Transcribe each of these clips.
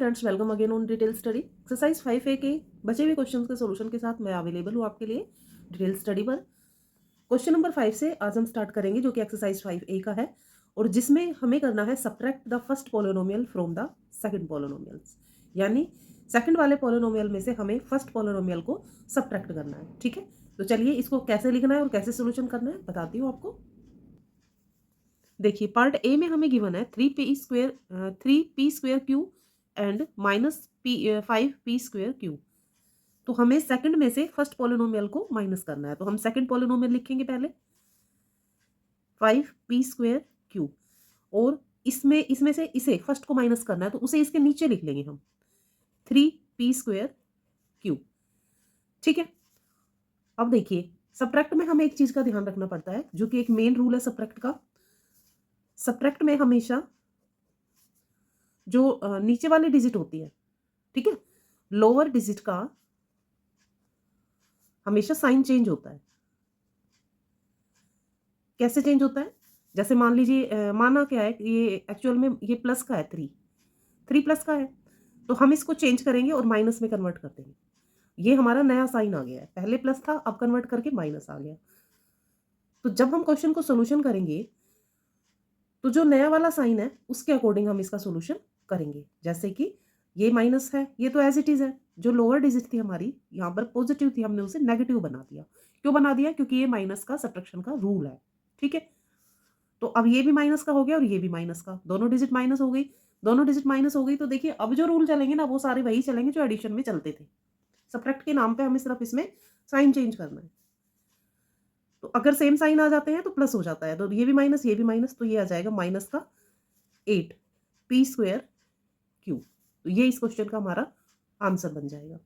Friends, welcome again on detail study. Exercise 5A के बचे हुए क्वेश्चंस के सॉल्यूशन के साथ मैं अवेलेबल हूँ आपके लिए डिटेल स्टडी पर। क्वेश्चन नंबर 5 से आज हम स्टार्ट करेंगे, जो कि एक्सरसाइज 5A का है और जिसमें हमें करना है subtract the first polynomial from the second polynomials. यानी सेकंड वाले पोलिनोमियल में से हमें फर्स्ट पोलिनोमियल को सब्ट्रैक्ट करना है। ठीक है, तो चलिए इसको कैसे लिखना है और कैसे सोल्यूशन करना है बताती हूँ आपको। देखिए, पार्ट ए में हमें गिवन है 3p² Q and -5p² Q. तो हमें सेकंड में से फर्स्ट पोलिनोमियल को माइनस करना है, तो हम सेकंड पोलिनोमियल लिखेंगे पहले 5p² क्यू, और इसमें से इसे फर्स्ट को माइनस करना है तो उसे इसके नीचे लिख लेंगे हम 3p² क्यू। ठीक है, अब देखिए सब्ट्रैक्ट में हमें एक चीज का ध्यान रखना पड़ता है, जो कि एक मेन रूल है सब्ट्रैक्ट का। सब्ट्रैक्ट में हमेशा जो नीचे वाली डिजिट होती है, ठीक है, लोअर डिजिट का हमेशा साइन चेंज होता है। कैसे चेंज होता है? जैसे मान लीजिए, माना क्या है, ये एक्चुअल में ये प्लस का है, 3 प्लस का है, तो हम इसको चेंज करेंगे और माइनस में कन्वर्ट कर देंगे। ये हमारा नया साइन आ गया है, पहले प्लस था अब कन्वर्ट करके माइनस आ गया। तो जब हम क्वेश्चन को सोल्यूशन करेंगे तो जो नया वाला साइन है उसके अकॉर्डिंग हम इसका सोल्यूशन करेंगे। जैसे कि ये माइनस है, ये तो एज इट इज है। जो लोअर डिजिट थी हमारी यहाँ पर पॉजिटिव थी, हमने उसे नेगेटिव बना दिया। क्यों बना दिया? क्योंकि ये माइनस का सब्ट्रैक्शन का रूल है। ठीक है, तो अब ये भी माइनस का हो गया और ये भी माइनस का, दोनों डिजिट माइनस हो गई। दोनों डिजिट माइनस हो गई तो देखिए अब जो रूल चलेंगे ना वो सारे वही चलेंगे जो एडिशन में चलते थे। सब्ट्रैक्ट के नाम पे हमें सिर्फ इसमें साइन चेंज करना है। तो अगर सेम साइन आ जाते हैं तो प्लस हो जाता है, तो ये भी माइनस ये भी माइनस, तो ये आ जाएगा माइनस का 8p² क्यू। तो ये इस क्वेश्चन का हमारा आंसर बन जाएगा।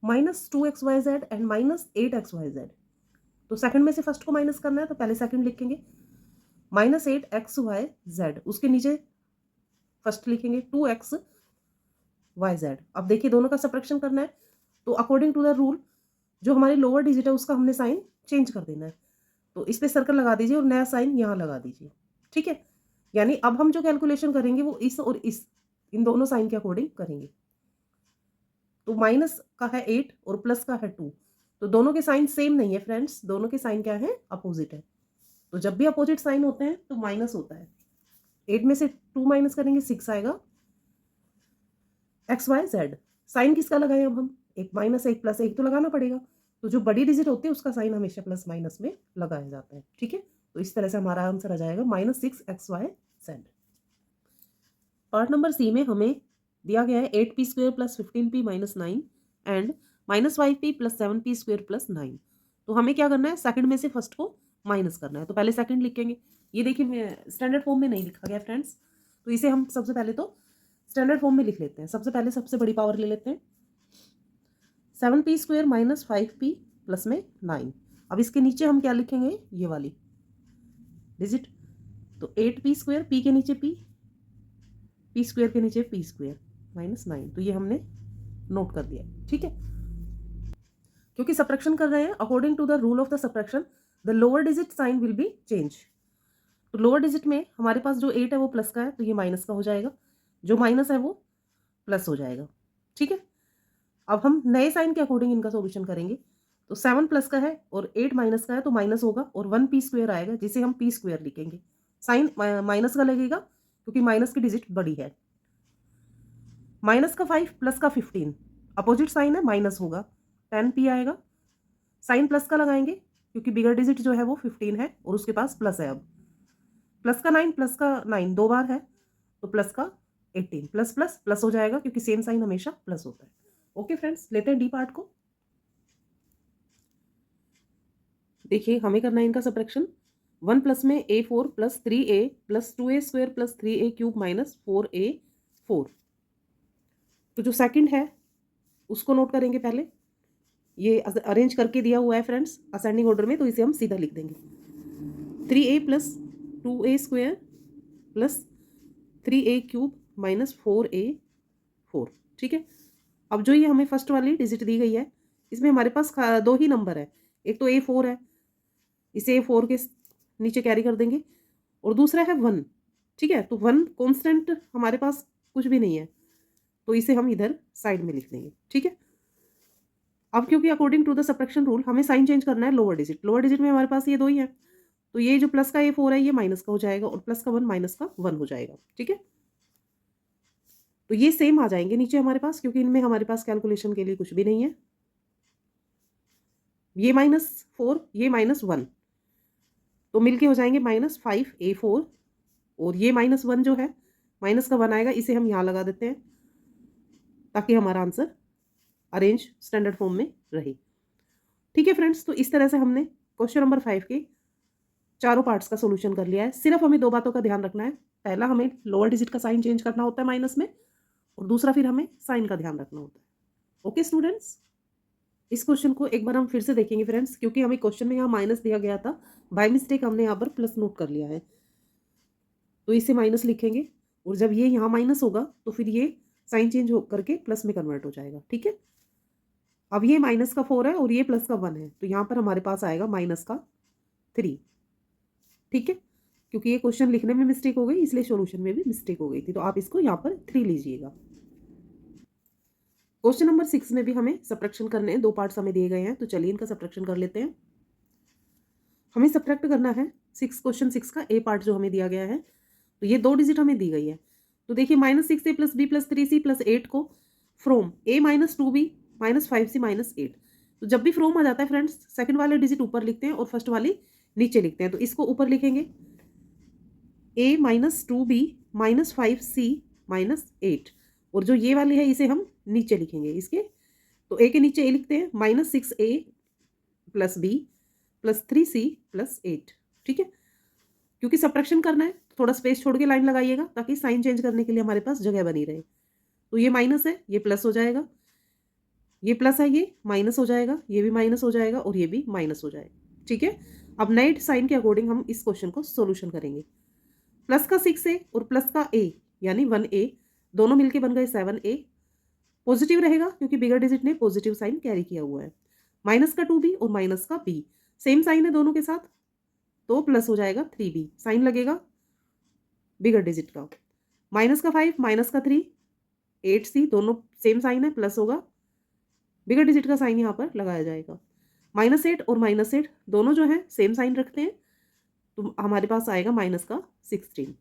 -2xyz and -8xyz। तो सेकंड में से फर्स्ट को माइनस करना है तो पहले सेकंड लिखेंगे, -8xyz, उसके नीचे फर्स्ट लिखेंगे 2xyz। अब देखिए दोनों का सब्ट्रैक्शन करना है, तो अकॉर्डिंग टू द रूल जो हमारी लोअर डिजिट है उसका हमने साइन चेंज कर देना है। तो इस पे सर्कल लगा दीजिए और नया साइन यहाँ लगा दीजिए। ठीक है, यानी अब हम जो कैलकुलेशन करेंगे वो इस और इस इन दोनों साइन के अकॉर्डिंग करेंगे। तो माइनस का है 8 और प्लस का है 2, तो दोनों के साइन सेम नहीं है फ्रेंड्स, दोनों के साइन क्या है? अपोजिट है। तो जब भी अपोजिट साइन होते हैं तो माइनस होता है। 8 में से 2 माइनस करेंगे 6 आएगा। XYZ साइन किसका लगाए अब हम? एक माइनस एक प्लस, एक तो लगाना पड़ेगा। तो जो बड़ी डिजिट होती है उसका साइन हमेशा प्लस माइनस में लगाया जाता है। ठीक है, तो इस तरह से हमारा आंसर आ जाएगा -6xyz। पार्ट नंबर सी में हमें दिया गया है 8p² + 15p - 9 and -5p + 7p² + 9। तो हमें क्या करना है? सेकंड में से फर्स्ट को माइनस करना है, तो पहले सेकंड लिखेंगे। ये देखिए स्टैंडर्ड फॉर्म में नहीं लिखा गया फ्रेंड्स, तो इसे हम सबसे पहले तो स्टैंडर्ड फॉर्म में लिख लेते हैं। सबसे पहले सबसे बड़ी पावर ले लेते हैं, 7p² - 5p प्लस में 9। अब इसके नीचे हम क्या लिखेंगे? ये वाली डिजिट, तो 8p², p के नीचे p² के नीचे p² - 9। तो ये हमने नोट कर दिया। ठीक है, क्योंकि सब्ट्रैक्शन कर रहे हैं according to the rule of the subtraction the lower digit sign will be change. तो लोअर डिजिट में हमारे पास जो 8 है वो प्लस का है, तो ये माइनस का हो जाएगा। जो माइनस है वो प्लस हो जाएगा। ठीक है, अब हम नए साइन के अकॉर्डिंग इनका सॉल्यूशन करेंगे। तो 7 प्लस का है और 8 माइनस का है, तो माइनस होगा और 1p² आएगा, जिसे हम p² लिखेंगे। साइन माइनस का लगेगा क्योंकि माइनस की डिजिट बड़ी है। माइनस का 5 प्लस का 15, अपोजिट साइन है, माइनस होगा, 10p आएगा। साइन प्लस का लगाएंगे क्योंकि बिगर डिजिट जो है वो 15 है और उसके पास प्लस है। अब प्लस का 9 दो बार है, तो प्लस का 18, प्लस प्लस प्लस हो जाएगा क्योंकि सेम साइन हमेशा प्लस होता है। ओके फ्रेंड्स, लेते हैं डी पार्ट को। देखिए हमें करना है इनका सब्ट्रैक्शन। 1 प्लस में a4 + 3a + 2a² + 3a³ - 4a4। तो जो सेकंड है उसको नोट करेंगे पहले। ये अरेंज करके दिया हुआ है फ्रेंड्स असेंडिंग ऑर्डर में, तो इसे हम सीधा लिख देंगे 3a + 2a² + 3a³ - 4a4। ठीक है, अब जो ये हमें फर्स्ट वाली डिजिट दी गई है इसमें हमारे पास दो ही नंबर है। एक तो a4 है, इसे a4 के नीचे कैरी कर देंगे, और दूसरा है 1। ठीक है, तो 1 कांस्टेंट हमारे पास कुछ भी नहीं है, तो इसे हम इधर साइड में लिख देंगे, ठीक है। अब क्योंकि according to the subtraction rule हमें साइन चेंज करना है लोअर डिजिट में हमारे पास ये 2 ही है, तो ये जो प्लस का ये 4 है ये माइनस का हो जाएगा और प्लस का 1 माइनस का 1 हो जाएगा, ठीक है। तो ये सेम आ जाएंगे नीचे हमारे पास, क्योंकि इनमें हमारे पास कैलकुलेशन के लिए कुछ भी नहीं है। ये -4 ये -1 तो मिलके हो जाएंगे -5A4 और ये -1 जो है माइनस का 1 आएगा, इसे हम यहाँ लगा देते हैं ताकि हमारा आंसर अरेंज स्टैंडर्ड फॉर्म में रहे, ठीक है फ्रेंड्स। तो इस तरह से हमने क्वेश्चन नंबर 5 के चारों पार्ट्स का सोल्यूशन कर लिया है। सिर्फ हमें 2 बातों का ध्यान रखना है, पहला हमें लोअर डिजिट का साइन चेंज करना होता है माइनस में, और दूसरा फिर हमें साइन का ध्यान रखना होता है। ओके स्टूडेंट्स, इस क्वेश्चन को एक बार हम फिर से देखेंगे फ्रेंड्स, क्योंकि हमें क्वेश्चन में यहाँ माइनस दिया गया था, बाय मिस्टेक हमने यहाँ पर प्लस नोट कर लिया है, तो इसे माइनस लिखेंगे और जब ये यहाँ माइनस होगा तो फिर ये साइन चेंज हो करके प्लस में कन्वर्ट हो जाएगा, ठीक है। अब ये माइनस का 4 है और ये प्लस का 1 है, तो यहाँ पर हमारे पास आएगा माइनस का 3, ठीक है। क्योंकि ये क्वेश्चन लिखने में मिस्टेक हो गई इसलिए सॉल्यूशन में भी मिस्टेक हो गई थी, तो आप इसको यहाँ पर 3 लीजिएगा। क्वेश्चन नंबर 6 में भी हमें सब्ट्रैक्शन करने हैं, 2 पार्ट्स हमें दिए गए हैं, तो चलिए इनका सब्ट्रैक्शन कर लेते हैं। हमें सब्ट्रैक्ट करना है क्वेश्चन 6 का ए पार्ट जो हमें दिया गया है, तो ये 2 डिजिट हमें दी गई है, तो देखिए -6a + b + 3c + 8 को फ्रॉम a - 2b - 5c - 8, तो जब भी फ्रॉम आ जाता है फ्रेंड्स सेकंड वाले डिजिट ऊपर लिखते हैं और फर्स्ट वाली नीचे लिखते हैं, तो इसको ऊपर लिखेंगे a - 2b - 5c - 8, और जो ये वाली है इसे हम नीचे लिखेंगे इसके, तो a के नीचे a लिखते हैं -6a + b + 3c + 8, ठीक है। क्योंकि सब्ट्रैक्शन करना है थोड़ा स्पेस छोड़ के लाइन लगाइएगा ताकि साइन चेंज करने के लिए हमारे पास जगह बनी रहे। तो ये माइनस है ये प्लस हो जाएगा, ये प्लस है ये माइनस हो जाएगा, ये भी माइनस हो जाएगा और ये भी माइनस हो जाएगा, ठीक है। अब नए साइन के अकॉर्डिंग हम इस क्वेश्चन को सोल्यूशन करेंगे। प्लस का 6a और प्लस का a यानी 1a दोनों मिलके बन गए 7a, पॉजिटिव रहेगा क्योंकि बिगर डिजिट ने पॉजिटिव साइन कैरी किया हुआ है। माइनस का 2b और माइनस का b सेम साइन है दोनों के साथ, तो प्लस हो जाएगा 3b, साइन लगेगा बिगर डिजिट का। माइनस का 5 माइनस का 3 8c दोनों सेम साइन है, प्लस होगा, बिगर डिजिट का साइन यहाँ पर लगाया जाएगा। -8 और -8 दोनों जो है सेम साइन रखते हैं, तो हमारे पास आएगा माइनस का 16,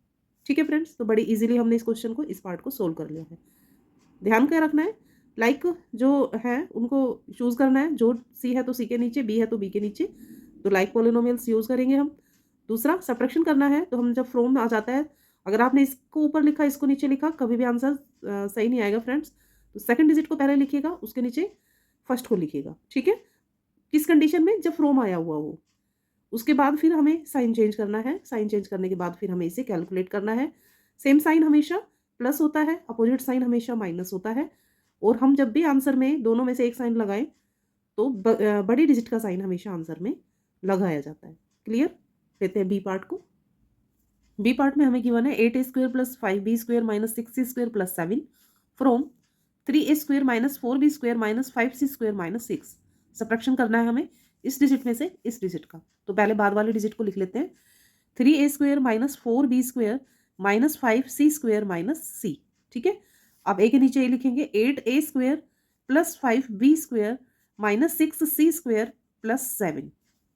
ठीक है फ्रेंड्स। तो बड़ी इजीली हमने इस क्वेश्चन को इस पार्ट को सोल्व कर लिया है। ध्यान क्या रखना है, लाइक जो है उनको चूज करना है, जो सी है तो सी के नीचे, बी है तो बी के नीचे, तो लाइक पॉलिनोमियल्स यूज करेंगे हम। दूसरा सब्ट्रैक्शन करना है, तो हम जब फ्रॉम में आ जाता है, अगर आपने इसको ऊपर लिखा इसको नीचे लिखा कभी भी आंसर सही नहीं आएगा फ्रेंड्स, तो सेकंड डिजिट को पहले लिखिएगा उसके नीचे फर्स्ट को लिखिएगा, ठीक है। किस कंडीशन में, जब फ्रॉम आया हुआ हो, उसके बाद फिर हमें साइन चेंज करना है, साइन चेंज करने के बाद फिर हमें इसे कैलकुलेट करना है। सेम साइन हमेशा प्लस होता है, अपोजिट साइन हमेशा माइनस होता है, और हम जब भी आंसर में दोनों में से एक साइन लगाएं तो बड़ी डिजिट का साइन हमेशा आंसर में लगाया जाता है। क्लियर, लेते हैं बी पार्ट को। बी पार्ट में हमें गिवन है 8a² + 5b² - 6c² + 7 from 3a² - 4b² - 5c² - 6। Subtraction करना है हमें इस डिजिट में से इस डिजिट का, तो पहले बाद वाले डिजिट को लिख लेते हैं 3a² - 4b² - 5c² - c, ठीक है। अब a के नीचे ये लिखेंगे 8a² + 5b² - 6c² + 7,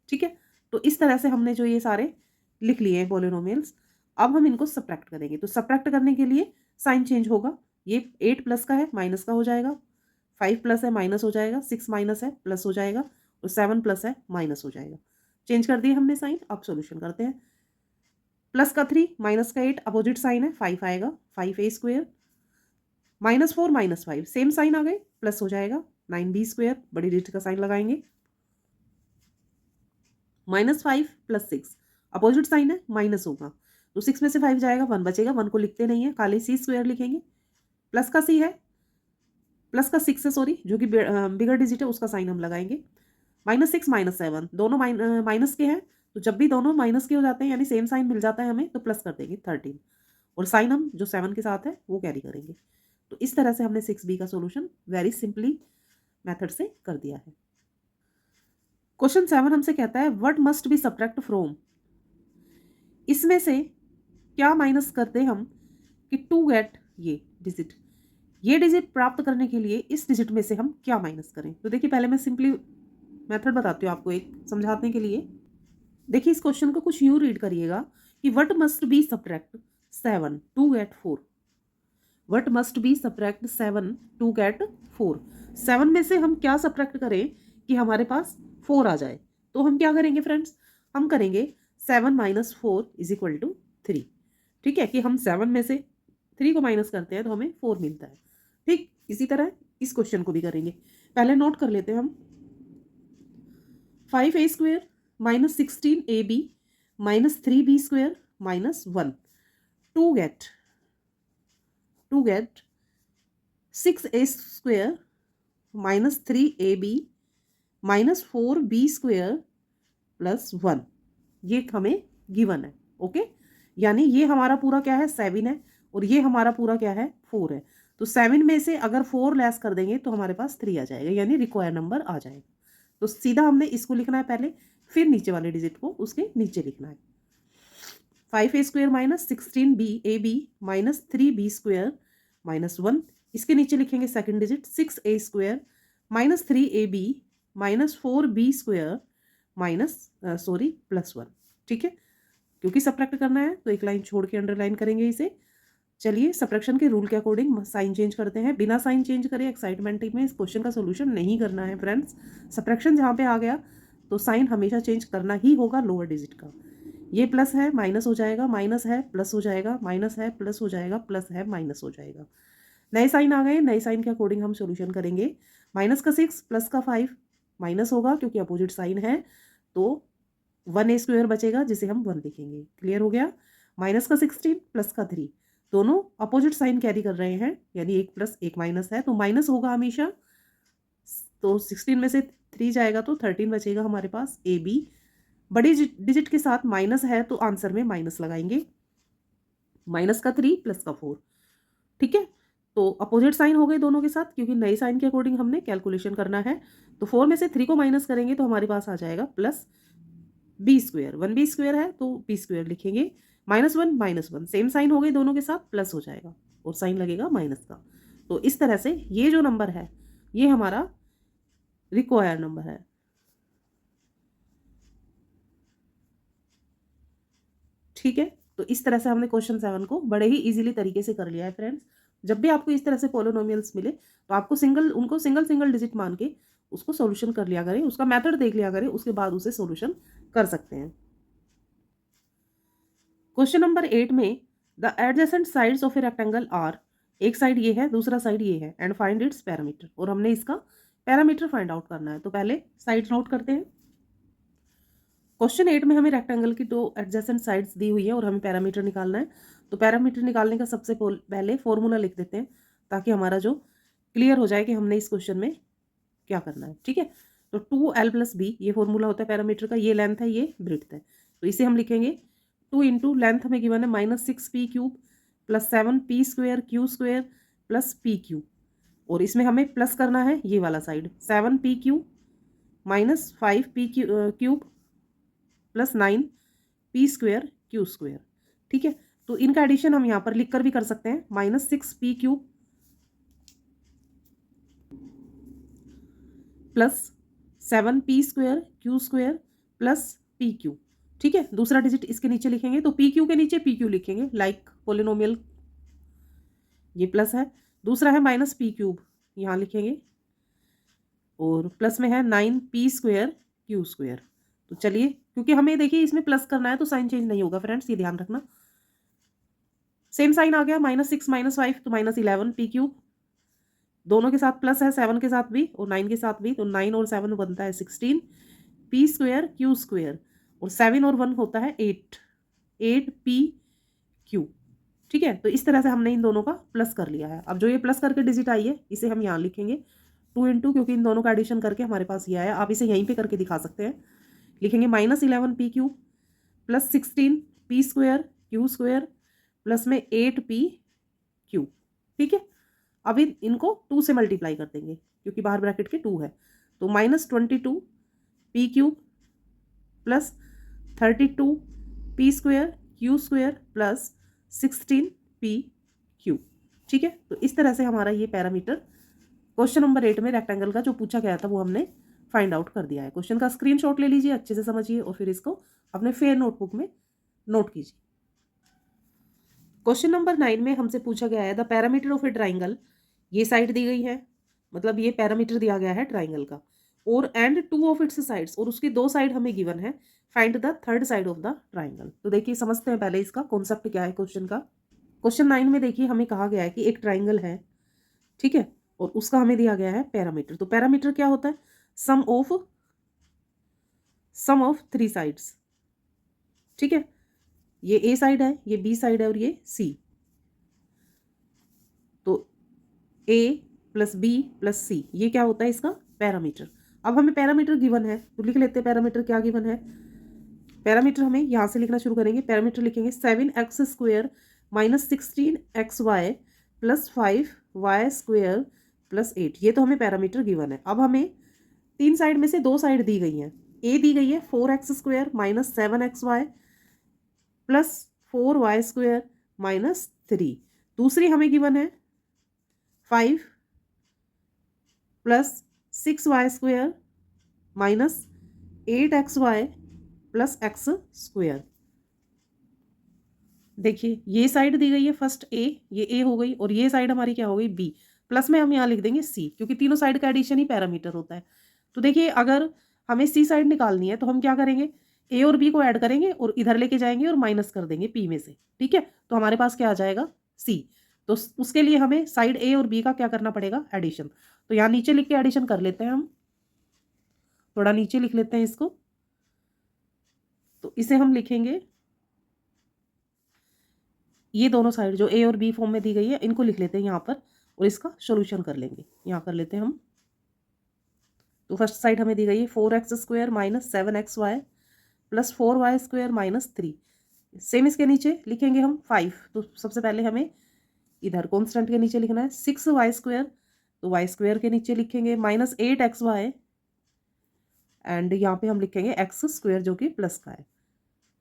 ठीक है। तो इस तरह से हमने जो ये सारे लिख लिए हैं पॉलिनोमियल्स, अब हम इनको सब्ट्रैक्ट करेंगे, तो सब्ट्रैक्ट करने के लिए साइन चेंज होगा, ये 8 प्लस का है माइनस का हो जाएगा, 5 प्लस है माइनस हो जाएगा, 6 माइनस है प्लस हो जाएगा, और 7 प्लस है माइनस हो जाएगा। चेंज कर दिए हमने साइन, अब सॉल्यूशन करते हैं। प्लस का 3 माइनस का 8 अपोजिट साइन है, 5 आएगा, 5a² -4 -5 सेम साइन आ गए, प्लस हो जाएगा 9b² बड़ी डिजिट का साइन लगाएंगे, -5 + 6 अपोजिट साइन है माइनस होगा, तो 6 में से 5 जाएगा 1 बचेगा, 1 को लिखते नहीं है, खाली c² लिखेंगे। प्लस का c है, प्लस का 6 है सॉरी, जो कि बिगर डिजिट है उसका साइन हम लगाएंगे। -6 -7 दोनों माइनस के हैं, तो जब भी दोनों माइनस के हो जाते हैं यानी सेम साइन मिल जाता है हमें, तो प्लस कर देंगे 13, और साइन हम जो 7 के साथ है वो कैरी करेंगे। तो इस तरह से हमने 6b का सोल्यूशन वेरी सिंपली मेथड से कर दिया है। क्वेश्चन 7 हमसे कहता है what must be subtract from, इसमें से क्या माइनस करते हम कि टू गेट ये डिजिट। ये डिजिट प्राप्त करने के लिए इस डिजिट में से हम क्या माइनस करें? तो देखिए पहले मैं सिंपली मेथड बताती हूँ आपको एक समझाने के लिए। देखिए इस क्वेश्चन को कुछ यूँ रीड करिएगा कि what must be subtract 7 to get 4। What must be subtract 7 to get 4। 7 में से हम क्या सब्ट्रैक्ट करें कि हमारे पास 4 आ जाए? तो हम क्या करेंगे फ्रेंड्स? हम करेंगे 7 माइनस 4 इज इक्वल टू 3। ठीक है, कि हम 7 में से 3 को माइनस करते हैं तो हमें 4 मिलता है। ठीक इसी तरह इस क्वेश्चन को भी करेंगे। पहले नोट कर लेते हैं हम। 5a square minus 16ab minus 3b square minus 1 to get 6a square minus 3ab minus 4b square plus 1। ये हमें गिवन है। ओके, यानी ये हमारा पूरा क्या है 7 है और ये हमारा पूरा क्या है 4 है। तो 7 में से अगर 4 लेस कर देंगे तो हमारे पास 3 आ जाएगा, यानी रिक्वायर नंबर आ जाएगा। तो सीधा हमने इसको लिखना है पहले, फिर नीचे वाले डिजिट को उसके नीचे लिखना है। 5a square minus 16ab minus 3b square minus 1। इसके नीचे लिखेंगे second digit 6a square minus 3ab minus 4b square minus plus 1। ठीक है, क्योंकि सब्ट्रैक्ट करना है तो एक लाइन छोड़ के अंडरलाइन करेंगे इसे। चलिए सब्ट्रैक्शन के रूल के अकॉर्डिंग साइन चेंज करते हैं। बिना साइन चेंज करे एक्साइटमेंट में इस क्वेश्चन का सोल्यूशन नहीं करना है फ्रेंड्स। सब्ट्रैक्शन जहाँ पे आ गया तो साइन हमेशा चेंज करना ही होगा लोअर डिजिट का। ये प्लस है माइनस हो जाएगा, माइनस है प्लस हो जाएगा, माइनस है प्लस हो जाएगा, प्लस है माइनस हो जाएगा। नए साइन आ गए, नए साइन के अकॉर्डिंग हम सोल्यूशन करेंगे। माइनस का 6 प्लस का 5 माइनस होगा क्योंकि अपोजिट साइन है, तो 1a स्क्वेयर बचेगा जिसे हम 1 लिखेंगे। क्लियर हो गया। माइनस का 16 प्लस का 3 दोनों अपोजिट साइन कैरी कर रहे हैं, यानी एक प्लस एक माइनस है तो माइनस होगा हमेशा। तो 16 में से 3 जाएगा तो 13 बचेगा हमारे पास। ए बी बड़ी डिजिट के साथ माइनस है तो आंसर में माइनस लगाएंगे। माइनस का 3 प्लस का 4। ठीक है, तो अपोजिट साइन हो गए दोनों के साथ क्योंकि नए साइन के अकॉर्डिंग हमने कैलकुलेशन करना है। तो 4 में से 3 को माइनस करेंगे तो हमारे पास आ जाएगा plus B square. 1b square है तो बी स्क्वेयर लिखेंगे। माइनस वन सेम साइन हो गए दोनों के साथ, प्लस हो जाएगा और साइन लगेगा माइनस का। तो इस तरह से ये जो नंबर है ये हमारा रिक्वायर नंबर है। ठीक है, तो इस तरह से हमने क्वेश्चन 7 को बड़े ही इजीली तरीके से कर लिया है फ्रेंड्स। जब भी आपको इस तरह से पोलिनोमियल्स मिले तो आपको उनको सिंगल डिजिट मान के उसको सॉल्यूशन कर लिया करें, उसका मेथड देख लिया करें, उसके बाद उसे सॉल्यूशन कर सकते हैं। क्वेश्चन नंबर 8 में the adjacent sides of a rectangle are, एक साइड ये है दूसरा साइड ये है, एंड फाइंड इट्स पैरामीटर, और हमने इसका पैरामीटर फाइंड आउट करना है। तो पहले साइड नोट करते हैं। क्वेश्चन 8 में हमें रेक्टेंगल की 2 एडजेसेंट साइड्स दी हुई है और हमें पैरामीटर निकालना है। तो पैरामीटर निकालने का सबसे पहले फॉर्मूला लिख देते हैं ताकि हमारा जो क्लियर हो जाए कि हमने इस क्वेश्चन में क्या करना है। ठीक है, तो 2l + b ये फॉर्मूला होता है पैरामीटर का। ये लेंथ है, ये ब्रेड्थ है, तो इसे हम लिखेंगे 2 इंटू लेंथ हमें गिवन है -6p cube plus 7p square Q square plus p Q, और इसमें हमें प्लस करना है ये वाला side 7p cube minus 5p cube plus 9p square Q square. ठीक है, तो इनका एडिशन हम यहाँ पर लिख कर भी कर सकते हैं -6p cube plus 7p square Q square plus p Q. ठीक है, दूसरा डिजिट इसके नीचे लिखेंगे तो p क्यू के नीचे p क्यू लिखेंगे लाइक पोलिनोमियल, ये प्लस है। दूसरा है -p क्यूब, यहाँ लिखेंगे, और प्लस में है 9p स्क्वेयर क्यू स्क्वेयर। तो चलिए, क्योंकि हमें देखिए इसमें प्लस करना है तो साइन चेंज नहीं होगा फ्रेंड्स, ये ध्यान रखना। सेम साइन आ गया, -6 -5 तो -11p क्यूब, दोनों के साथ प्लस है, 7 के साथ भी और 9 के साथ भी, तो 9 और 7 बनता है 16p स्क्वेयर क्यू स्क्वेयर, और 7 और 1 होता है 8p क्यू। ठीक है, तो इस तरह से हमने इन दोनों का प्लस कर लिया है। अब जो ये प्लस करके डिजिट आई है इसे हम यहाँ लिखेंगे 2 इंटू, क्योंकि इन दोनों का एडिशन करके हमारे पास ये आया। आप इसे यहीं पे करके दिखा सकते हैं, लिखेंगे -11p cube plus 16p square Q square plus में 8p क्यू। ठीक है, अब इनको 2 से मल्टीप्लाई कर देंगे क्योंकि बाहर ब्रैकेट के 2 है, तो -22p cube plus 32p square Q square plus 16p Q. ठीक है, तो इस तरह से हमारा ये पैरामीटर क्वेश्चन नंबर 8 में रेक्टेंगल का जो पूछा गया था वो हमने फाइंड आउट कर दिया है। क्वेश्चन का स्क्रीनशॉट ले लीजिए, अच्छे से समझिए और फिर इसको अपने फेयर नोटबुक में नोट कीजिए। क्वेश्चन नंबर 9 में हमसे पूछा गया है the parameter of A triangle, ये साइड दी गई है, मतलब ये पैरामीटर दिया गया है ट्राइंगल का, और and two of its sides, और उसकी दो साइड हमें गिवन है, find the third side of the triangle. तो देखिए समझते हैं पहले इसका कॉन्सेप्ट क्या है क्वेश्चन का। क्वेश्चन 9 में देखिए हमें कहा गया है कि एक ट्राइंगल है, ठीक है, और उसका हमें दिया गया है पैरामीटर। तो पैरामीटर क्या होता है? सम ऑफ थ्री साइड्स, ठीक है, ये ए साइड है, ये बी साइड है और ये सी। तो ए प्लस बी प्लस सी, ये क्या होता है इसका पैरामीटर। अब हमें पैरामीटर गिवन है तो लिख लेते हैं पैरामीटर क्या गिवन है। पैरामीटर हमें यहाँ से लिखना शुरू करेंगे। पैरामीटर लिखेंगे 7x² minus 16xy plus 5y² plus 8। ये तो हमें पैरामीटर गिवन है। अब हमें तीन साइड में से दो साइड दी गई हैं। ए दी गई है 4x² minus 7xy plus 4y² minus 3। दूसरी हमें गिवन है 5 plus 6y² minus 8xy plus x²। देखिए ये साइड दी गई है फर्स्ट ए, ये ए हो गई, और ये साइड हमारी क्या हो गई बी। प्लस में हम यहाँ लिख देंगे सी, क्योंकि तीनों साइड का एडिशन ही पैरामीटर होता है। तो देखिए अगर हमें सी साइड निकालनी है तो हम क्या करेंगे, ए और बी को ऐड करेंगे और इधर लेके जाएंगे और माइनस कर देंगे पी में से, ठीक है। तो हमारे पास क्या आ जाएगा सी। तो उसके लिए हमें साइड ए और बी का क्या करना पड़ेगा, एडिशन। तो यहाँ नीचे लिख के एडिशन कर लेते हैं हम, थोड़ा नीचे लिख लेते हैं इसको। तो इसे हम लिखेंगे, ये दोनों साइड जो ए और बी फॉर्म में दी गई है इनको लिख लेते हैं यहाँ पर और इसका सॉल्यूशन कर लेंगे। यहाँ कर लेते हैं हम। तो फर्स्ट साइड हमें दी गई है 4x² minus 7xy plus 4y² minus 3। Same इसके नीचे लिखेंगे हम 5। तो सबसे पहले हमें इधर कॉन्स्टेंट के नीचे लिखना है 6y², तो y² के नीचे लिखेंगे माइनस 8xy एंड यहाँ पे हम लिखेंगे x² जो कि प्लस का है,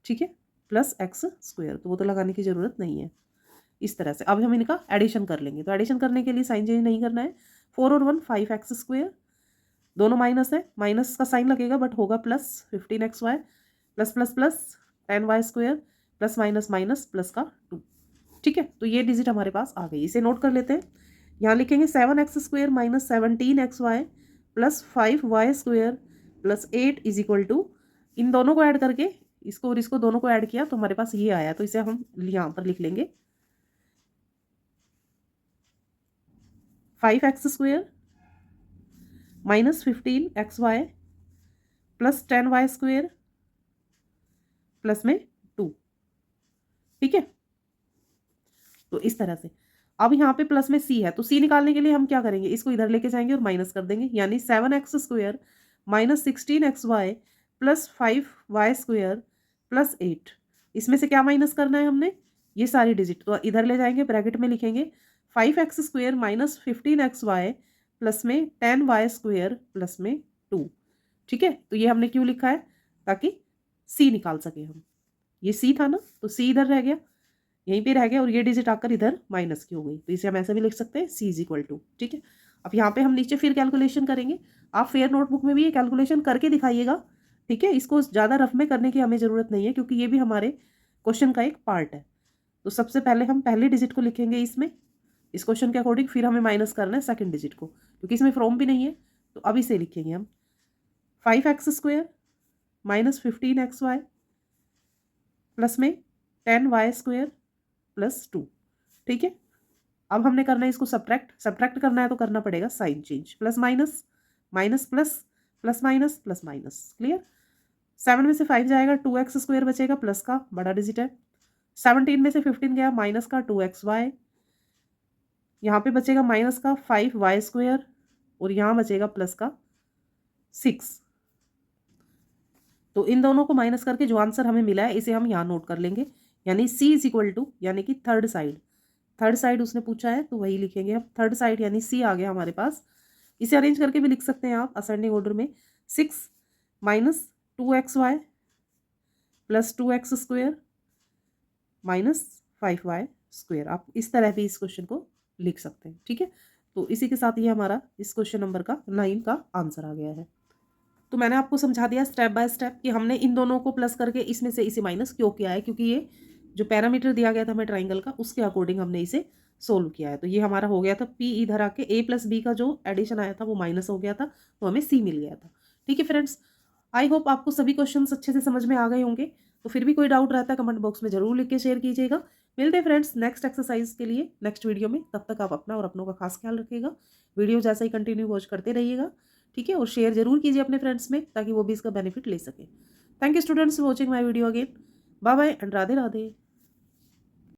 ठीक है, प्लस x²। तो वो तो लगाने की ज़रूरत नहीं है। इस तरह से अब हम इनका एडिशन कर लेंगे। तो एडिशन करने के लिए साइन चेंज नहीं करना है। 4 और 1 5x², दोनों माइनस है, माइनस का साइन लगेगा बट होगा plus 15xy plus plus plus 10y² plus minus minus plus का 2, ठीक है। तो ये डिजिट हमारे पास आ गई, इसे नोट कर लेते हैं। यहाँ लिखेंगे 7x² minus 17xy plus 5y² plus 8 is equal to, इन दोनों को ऐड करके इसको और इसको दोनों को ऐड किया तो हमारे पास ये आया। तो इसे हम यहाँ पर लिख लेंगे 5x² minus 15xy plus 10y² plus में 2, ठीक है। तो इस तरह से अब यहाँ पे प्लस में सी है, तो सी निकालने के लिए हम क्या करेंगे, इसको इधर लेके जाएंगे और माइनस कर देंगे, यानी 7x² minus 16xy plus 5y² plus 8। इसमें से क्या माइनस करना है हमने, ये सारी डिजिट। तो इधर ले जाएंगे, ब्रैकेट में लिखेंगे 5x² माइनस 15xy प्लस में 10y² प्लस में 2, ठीक है। तो ये हमने क्यों लिखा है, ताकि सी निकाल सके हम। ये सी था ना, तो सी इधर रह गया, यहीं पे रह गया, और ये डिजिट आकर इधर माइनस की हो गई। तो इसे हम ऐसे भी लिख सकते हैं सी इज इक्वल टू, ठीक है। अब यहाँ पे हम नीचे फिर कैलकुलेशन करेंगे। आप फेयर नोटबुक में भी ये कैलकुलेशन करके दिखाइएगा, ठीक है। इसको ज़्यादा रफ में करने की हमें ज़रूरत नहीं है, क्योंकि ये भी हमारे क्वेश्चन का एक पार्ट है। तो सबसे पहले हम पहली डिजिट को लिखेंगे इसमें, इस क्वेश्चन के अकॉर्डिंग, फिर हमें माइनस करना है सेकंड डिजिट को, क्योंकि इसमें फ्रॉम भी नहीं है। तो अब इसे लिखेंगे हम 5x² माइनस 15xy प्लस में 10y² प्लस 2, ठीक है। अब हमने करना है इसको सब्ट्रैक्ट करना है तो करना पड़ेगा sign change, plus minus minus plus plus minus plus minus, clear. 7 में से 5 जाएगा, 2x² बचेगा, प्लस का बड़ा डिजिट है। 17 में से 15 गया, माइनस का 2xy, यहाँ पे बचेगा माइनस का 5y² और यहाँ बचेगा प्लस का 6। तो इन दोनों को माइनस करके जो आंसर हमें मिला है इसे हम यहाँ नोट कर लेंगे, यानी सी इज इक्वल टू, यानी कि थर्ड साइड उसने पूछा है तो वही लिखेंगे हम। थर्ड साइड यानी सी आ गया हमारे पास। इसे अरेंज करके भी लिख सकते हैं आप असेंडिंग ऑर्डर में, 6 minus 2xy plus 2x² minus 5y²। आप इस तरह भी इस क्वेश्चन को लिख सकते हैं। ठीक है, तो इसी के साथ ये हमारा इस क्वेश्चन नंबर का 9 का आंसर आ गया है। तो मैंने आपको समझा दिया स्टेप बाय स्टेप कि हमने इन दोनों को प्लस करके इसमें से इसे माइनस क्यों किया है, क्योंकि ये जो पैरामीटर दिया गया था हमें ट्राइंगल का उसके अकॉर्डिंग हमने इसे सोल्व किया है। तो ये हमारा हो गया था पी इधर आके ए प्लस बी का जो एडिशन आया था वो माइनस हो गया था, तो हमें सी मिल गया था। ठीक है फ्रेंड्स, आई होप आपको सभी क्वेश्चंस अच्छे से समझ में आ गए होंगे। तो फिर भी कोई डाउट रहता है कमेंट बॉक्स में जरूर लिख के शेयर कीजिएगा। मिलते हैं फ्रेंड्स नेक्स्ट एक्सरसाइज के लिए नेक्स्ट वीडियो में। तब तक आप अपना और अपनों का खास ख्याल रखिएगा। वीडियो जैसा ही कंटिन्यू वॉच करते रहिएगा। ठीक है, और शेयर जरूर कीजिए अपने फ्रेंड्स में ताकि वो भी इसका बेनिफिट ले सके। Thank you students for watching my video again. Bye bye and Radhe Radhe.